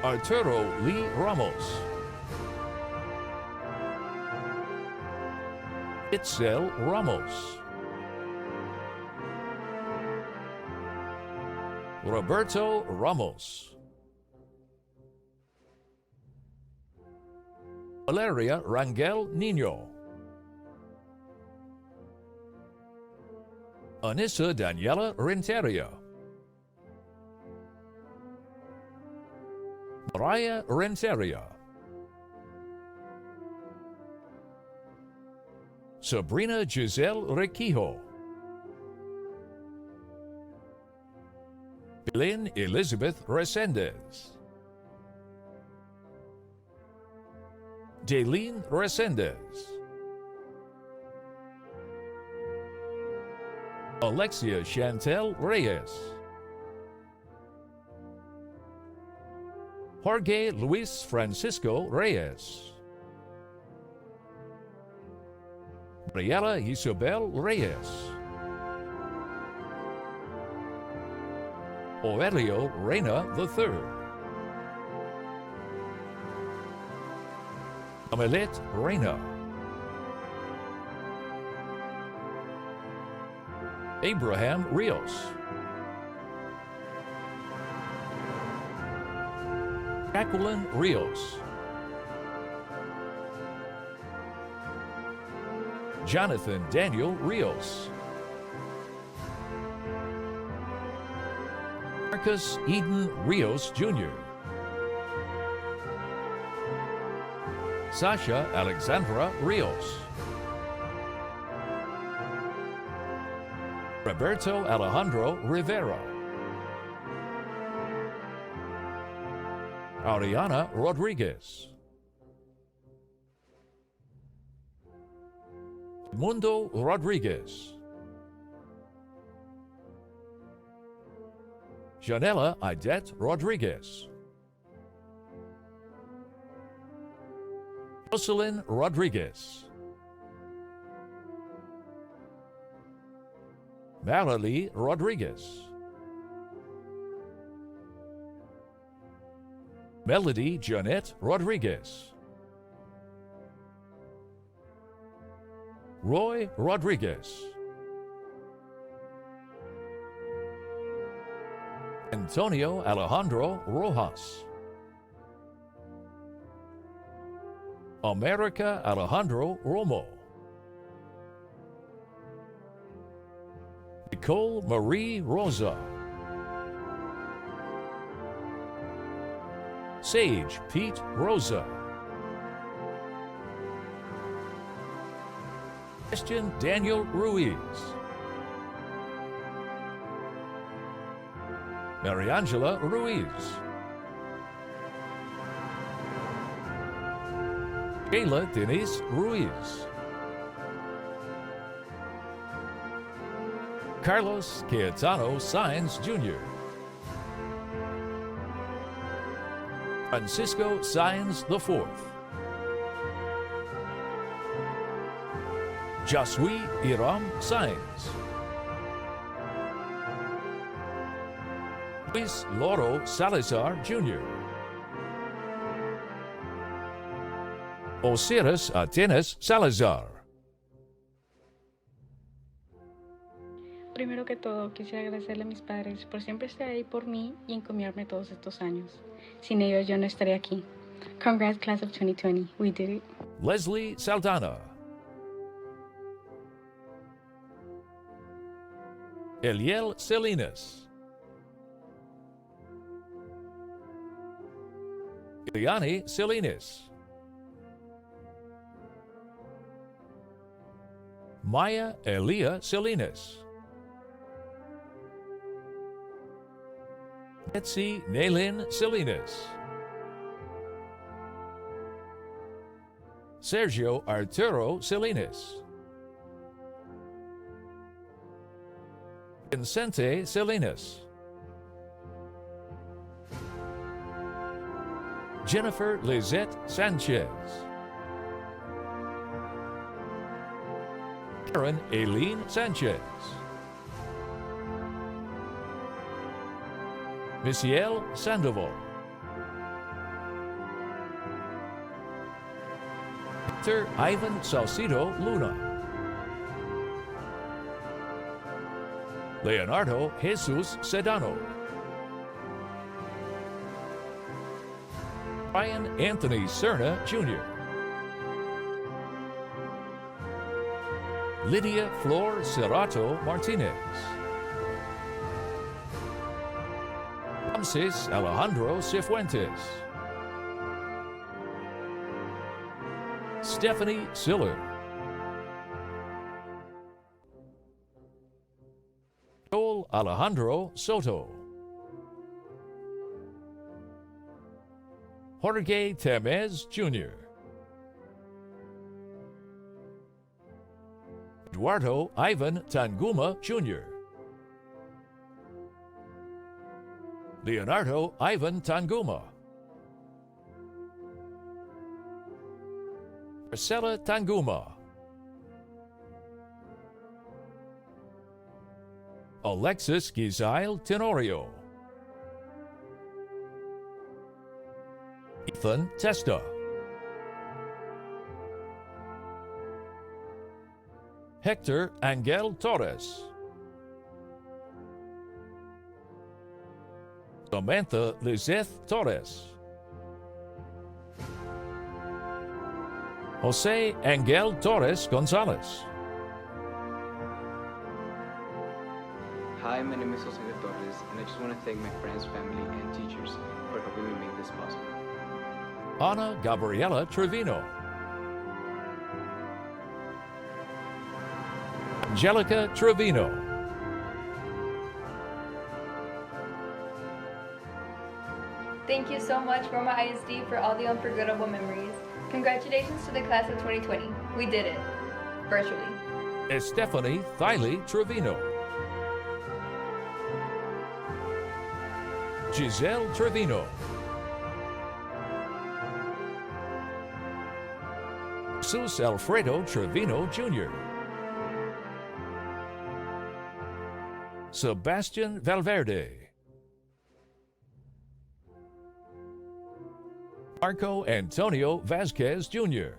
Arturo Lee Ramos. Itzel Ramos. Roberto Ramos. Valeria Rangel Nino. Anissa Daniela Renteria. Mariah Renteria. Sabrina Giselle Requijo. Belen Elizabeth Resendez. Daylene Resendez. Alexia Chantel Reyes. Jorge Luis Francisco Reyes. Briella Isabel Reyes. Oelio Reina III. Amelet Reina. Abraham Rios. Jacqueline Rios. Jonathan Daniel Rios. Marcus Eden Rios Jr. Sasha Alexandra Rios. Roberto Alejandro Rivera. Ariana Rodriguez. Mundo Rodriguez. Janella Idette Rodriguez. Jocelyn Rodriguez. Marilee Rodriguez. Melody Jeanette Rodriguez. Roy Rodriguez. And Antonio Alejandro Rojas. America Alejandro Romo. Nicole Marie Rosa. Sage Pete Rosa. Christian Daniel Ruiz. Mariangela Ruiz. Kayla Denise Ruiz. Carlos Cayetano Saenz Jr. Francisco Saenz IV. Jasui Iram Saenz. Luis Loro Salazar Jr. Osiris Atenas Salazar. Primero que todo, quisiera agradecerle a mis padres por siempre estar ahí por mí y encomiarme todos estos años. Sin ellos yo no estaría aquí. Congrats, Class of 2020. We did it. Leslie Saldana. Eliel Salinas. Ileani Salinas. Maya Elia Salinas. Betsy Naylin Salinas. Sergio Arturo Salinas. Vicente Salinas. Jennifer Lizette Sanchez. Karen Aileen Sanchez. Missiel Sandoval. Victor Ivan Salcido Luna. Leonardo Jesus Sedano. Ryan Anthony Cerna Jr. Lydia Flor Cerrato Martinez. Ramses Alejandro Cifuentes. Stephanie Siller. Joel Alejandro Soto. Jorge Temez Jr. Eduardo Ivan Tanguma Jr. Leonardo Ivan Tanguma. Marcela Tanguma. Alexis Gizail Tenorio. Ethan Testa. Hector Angel Torres. Samantha Lizeth Torres. Jose Angel Torres Gonzalez. Hi, my name is Jose Torres, and I just want to thank my friends, family, and teachers for helping me make this possible. Ana Gabriela Trevino. Angelica Trevino. Thank you so much, Roma ISD, for all the unforgettable memories. Congratulations to the class of 2020. We did it. Virtually. Estefany Thiley Trevino. Giselle Trevino. Jesus Alfredo Trevino Jr. Sebastian Valverde. Marco Antonio Vasquez Jr.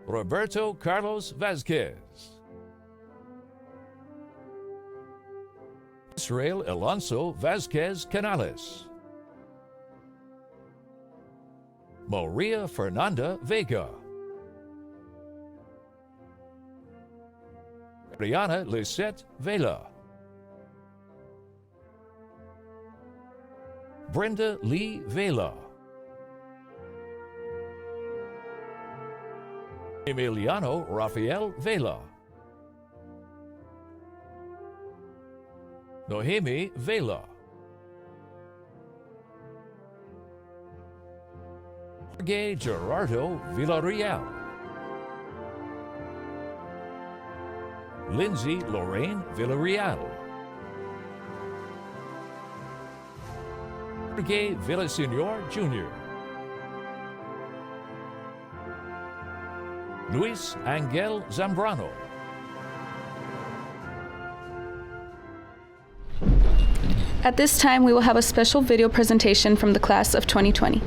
Roberto Carlos Vasquez. Israel Alonso Vasquez Canales. Maria Fernanda Vega. Brianna Lisette Vela. Brenda Lee Vela. Emiliano Rafael Vela. Nohemi Vela. Jorge Gerardo Villarreal. Lindsay Lorraine Villarreal. Jorge Villaseñor Jr. Luis Angel Zambrano. At this time, we will have a special video presentation from the class of 2020.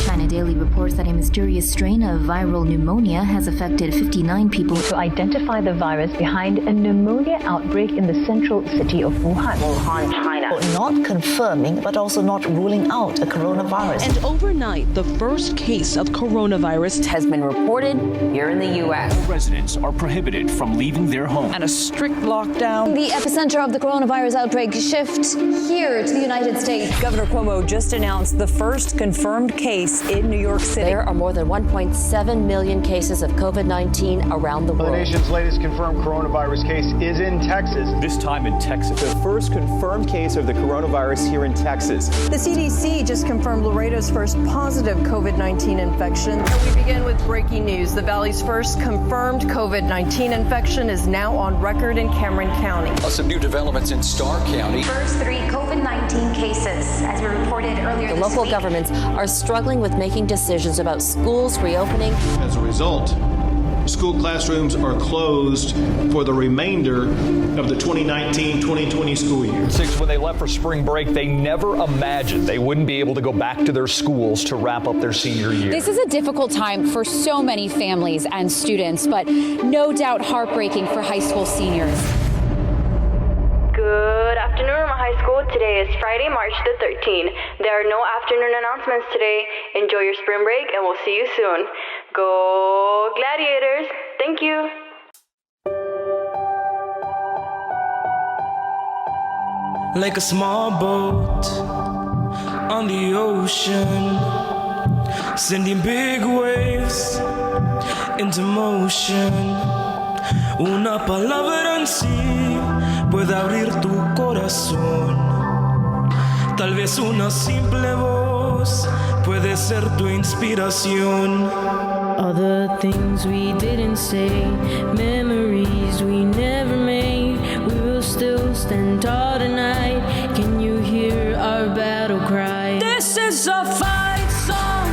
China Daily reports that a mysterious strain of viral pneumonia has affected 59 people. To identify the virus behind a pneumonia outbreak in the central city of Wuhan. Wuhan, China. Not confirming, but also not ruling out a coronavirus. And overnight, the first case of coronavirus has been reported here in the U.S. Residents are prohibited from leaving their home. And a strict lockdown. The epicenter of the coronavirus outbreak shifts here to the United States. Governor Cuomo just announced the first confirmed case in New York City. There are more than 1.7 million cases of COVID-19 around the world. The nation's latest confirmed coronavirus case is in Texas. This time in Texas. The first confirmed case of the coronavirus here in Texas. The CDC just confirmed Laredo's first positive COVID-19 infection. And we begin with breaking news. The Valley's first confirmed COVID-19 infection is now on record in Cameron County. Some new developments in Starr County. First 3 COVID-19 cases, as we reported earlier this week. The local governments are struggling with making decisions about schools reopening. As a result, school classrooms are closed for the remainder of the 2019-2020 school year. When they left for spring break, they never imagined they wouldn't be able to go back to their schools to wrap up their senior year. This is a difficult time for so many families and students, but no doubt heartbreaking for high school seniors. Good afternoon, Roma High School. Today is Friday, March the 13th. There are no afternoon announcements today. Enjoy your spring break, and we'll see you soon. Go Gladiators! Thank you. Like a small boat on the ocean, sending big waves into motion. Una palabra en sí puede abrir tu corazón. Tal vez una simple voz puede ser tu inspiración. All the things we didn't say, memories we never made, we will still stand tall tonight. Can you hear our battle cry? This is a fight song,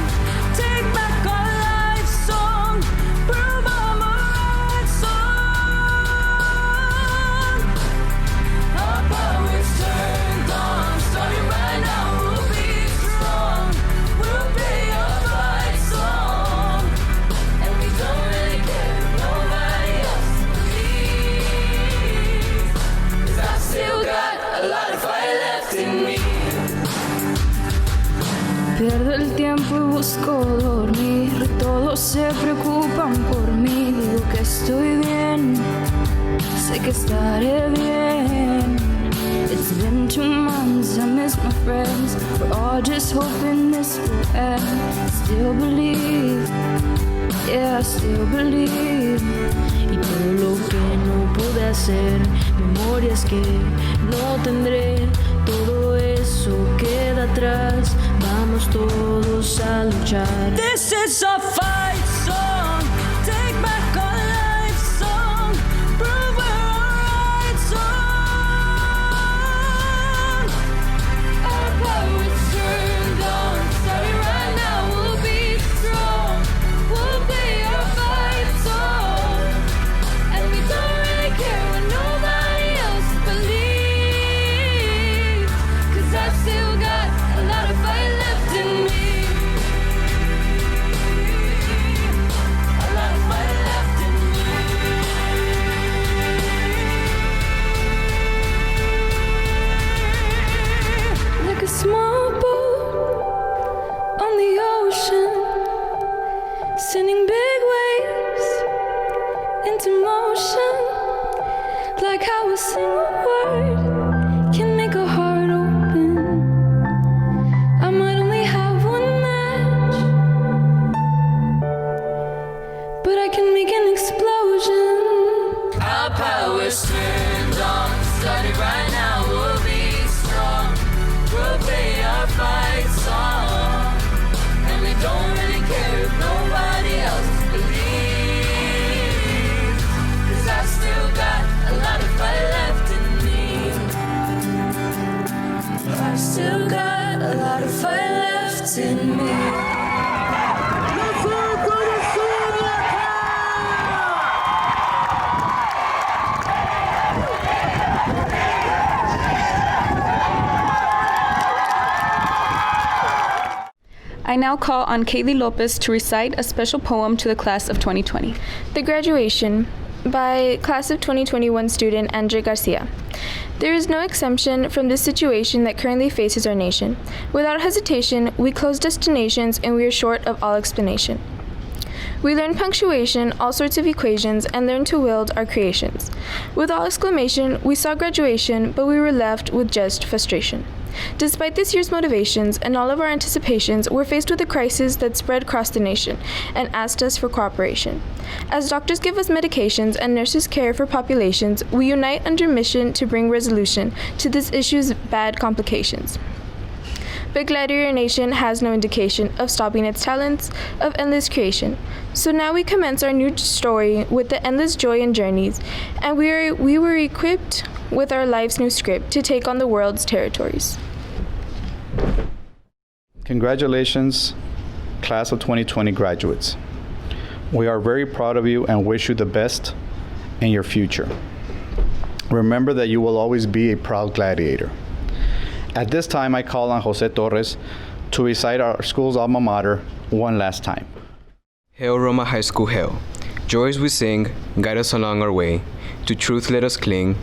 take back our life song, prove I'm a right song. Our power is turned on, starting right now, we'll be strong, we'll play a fight song, and we don't really care if nobody else believes, 'cause I still got a lot of fire left in me. Pierdo el tiempo y busco dormir, todos se preocupan por mí, digo que estoy bien, sé que estaré bien. It's been 2 months, I miss my friends, we're all just hoping this will end. Still believe, yeah, I still believe. Y todo lo que no pude hacer, memorias que no tendré, todo eso queda atrás, vamos todos a luchar. This is a fight song, take back our life song, prove we're alright song. Our power is turned on, starting right now, we'll be strong, we'll play our fight song, and we don't really care what nobody else believes, 'cause I still got a lot of fight left in me. I've still got a lot of fire left in me. I now call on Kaylee Lopez to recite a special poem to the class of 2020. The Graduation by Class of 2021 student Andre Garcia. There is no exemption from this situation that currently faces our nation. Without hesitation, we close destinations and we are short of all explanation. We learned punctuation, all sorts of equations, and learned to wield our creations. With all exclamation, we saw graduation, but we were left with just frustration. Despite this year's motivations and all of our anticipations, we're faced with a crisis that spread across the nation and asked us for cooperation. As doctors give us medications and nurses care for populations, we unite under mission to bring resolution to this issue's bad complications. But Gladiator Nation has no indication of stopping its talents of endless creation. So now we commence our new story with the endless joy and journeys, and we were equipped with our life's new script to take on the world's territories. Congratulations, Class of 2020 graduates. We are very proud of you and wish you the best in your future. Remember that you will always be a proud gladiator. At this time, I call on Jose Torres to recite our school's alma mater one last time. Hail Roma High School, hail. Joys we sing, guide us along our way. To truth let us cling.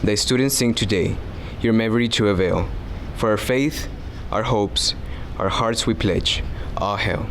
Thy students sing today, your memory to avail. For our faith, our hopes, our hearts we pledge. All hail.